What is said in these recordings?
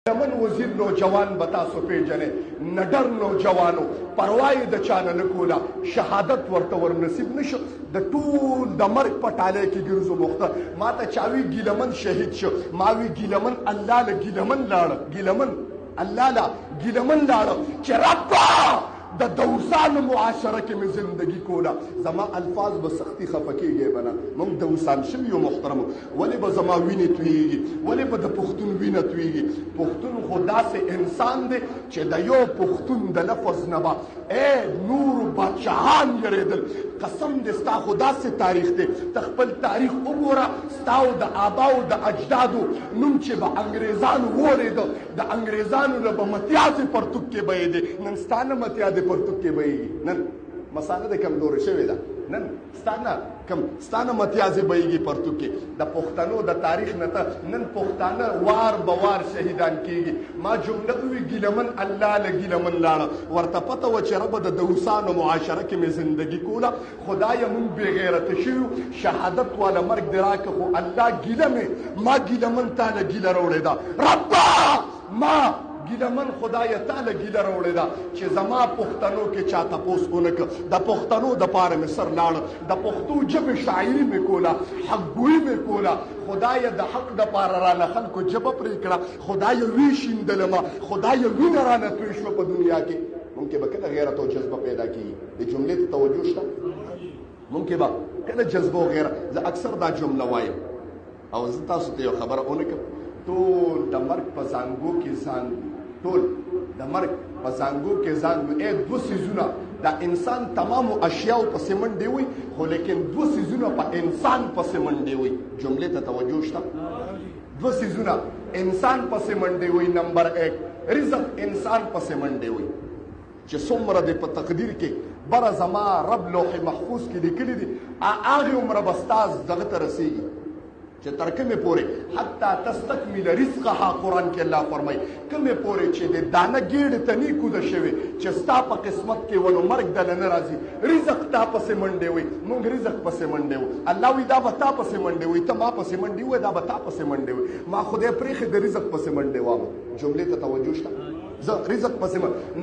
یمن وزیر نوجوان بتا سو پیجنې نډر نوجوانو پروايي د چانه نه کولا شهادت ورته ور نصیب نشو د ټول د مرګ په ټاله کې ګرځو مخته ما ته چاوي ګیلمن شهید شو ماوي ګیلمن الله له ګیلمن لاړ ګیلمن الله لا ګیلمن لاړ چې رب د دوسان معاشره کې مې زندگی کوله زما الفاظ به سختی خفکیږي بنا موږ دوسان شوي یو محترم ولې به زما وینې تویږي ولې به د پښتون وینه تویږي پښتون خو داسې انسان دی چې د یو پښتون د لفظ نه به نور بادشاهان یریدل قسم دې ستا خو داسې تاریخ دی ته خپل تاریخ وګوره ستا او د آباو د اجدادو نوم چې به انګریزانو وورېده د انګریزانو نه به متیازې پرتوک کې بهېدې نن ستا نه متیازې پرتوک کې بهېږي نن مساله د کمزورې شوې ده نن ستانه متیازې بهېږي پرتوک کې د پښتنو د تاریخ نه ته نن پښتانه وار بوار شهیدان کېږي ما جمله ووي ګیلمن الله له ګیلمن لاړه ورته پته وه چې ربه د دوسانو معاشره کې مې زندګي کوله خدایه مونږ بې غیرته شوي شهادت والا مرګ دې راکړه خو الله ګیله مې ما ګیلمن تا له ګیله راوړې ده ربه ما ګیلمن خدای تعالی ګیله راوړې ده چې زما پښتنو کې چا تپوس ونه کړ د پښتنو دپاره مې سر لاړه د پښتو ژبې شاعري مې کوله حقګویي مې کوله خدای د حق دپاره رانه خلکو ژبه پرې کړه خدای وی شیندلمه خدای وینه رانه توی شوه په دنیا کې ممکن به کله غیرت او جذبه پیدا کېږي د جملې ته توجه شته ممکن به کله جذبه او غیرت زه اکثر دا جمله وایم او زه تاسو ته یو خبره ونه کړم ټول د مرګ په زانګو کې ځان ټول د مرګ په زانګو کې ځان دوه څیزونه د انسان تمامو اشیاو پسې منډې وي خو لیکن دوه څیزونه په انسان پسې منډې وي جملې ته توجه شته دوه څیزونه انسان پسې منډې وي نمبر 1 رزق انسان پسې منډې وي چې څومره د په تقدیر کې بره زما رب لوح محفوظ کې لیکلي دي هغې عمره به ستا دغه ته رسېږي چې تر کومې پورې حتی تستکمل رزقها قرآن کې الله فرمایي کومې پورې چې د دانه ګېډې ته نه کوده شوې چې ستا په قسمت کې ونو مرګ دله نه راځي رزق تا پسې منډې وي موږ رزق پسې منډې وو الله وایي دا به تا پسې منډې وي ته ما پسې منډې وې دا به تا پسې منډې وي ما خدای پرېښې د رزق پسې منډې وام جملې ته توجه شته زه رزق پسې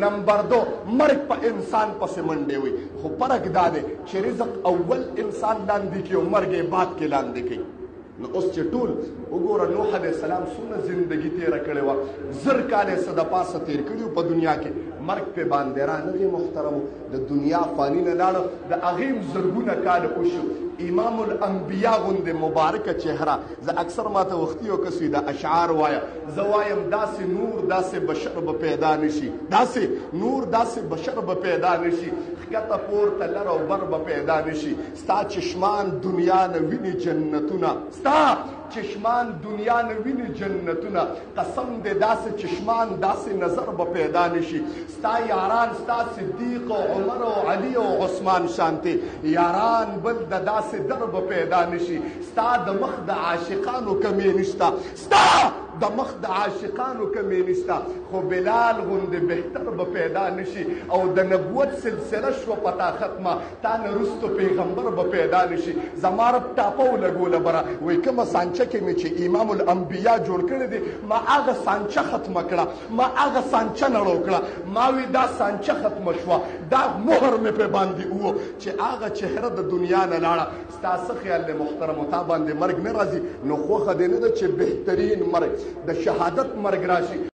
نمبر 2 مرګ په انسان پسې منډې وي خو فرق دا دی چې رزق اول انسان لاندې کړي او مرګ یې بعد کې لاندې کوي نو اوس چې ټول وګوره نوح علیه السلام څومره زندګي تېره کړې وه 1000 کاله څه د پاسه تېر کړي په دنیا کې مرګ پې باندې رانغې محترمو د دنیا فاني نه لاړه د هغې زرګونه کاله وشو امام الانبیا غوندې مبارکه چهره زه اکثر ماته وختي یو کس وي د اشعار وایه زه وایم داسې نور داسې بشر به پیدا نشي داسې نور داسې بشر به پیدا نشي ښکته پورته لر او بر به پیدا نشي ستا چشمان دنیا نه ویني جنتونه ستا چشمان دنیا نه ویني جنتونه قسم دې داسې چشمان داسې نظر به پیدا نشي ستا یاران ستا صدیق او عمر او علی او عثمان شانتې یاران بل د داسې در به پیدا نشي ستا د مخ د عاشقانو کمې نشته ستا د مخ د عاشقانو کمې نشته خو بلال غوندې بهتر به پیدا نشي او د نبوت سلسله شوه په تا ختمه تا نه وروستو پیغمبر به پیدا نشي زما رب ټاپه ولګوله بره وایي کومه سانچه کې مې چې امام الانبیا جوړ کړی دی ما هغه سانچه ختمه کړه ما هغه سانچه نړو کړه ما وی دا سانچه ختمه شوه دا مهر مې پرې باندې وو چې هغه چهره د دنیا نه لاړه ستا څه خیال دی محترمو تا باندې مرګ نه راځي نو خوښه دې نه ده چې بهترین مرګ د شهادت مرګ راشي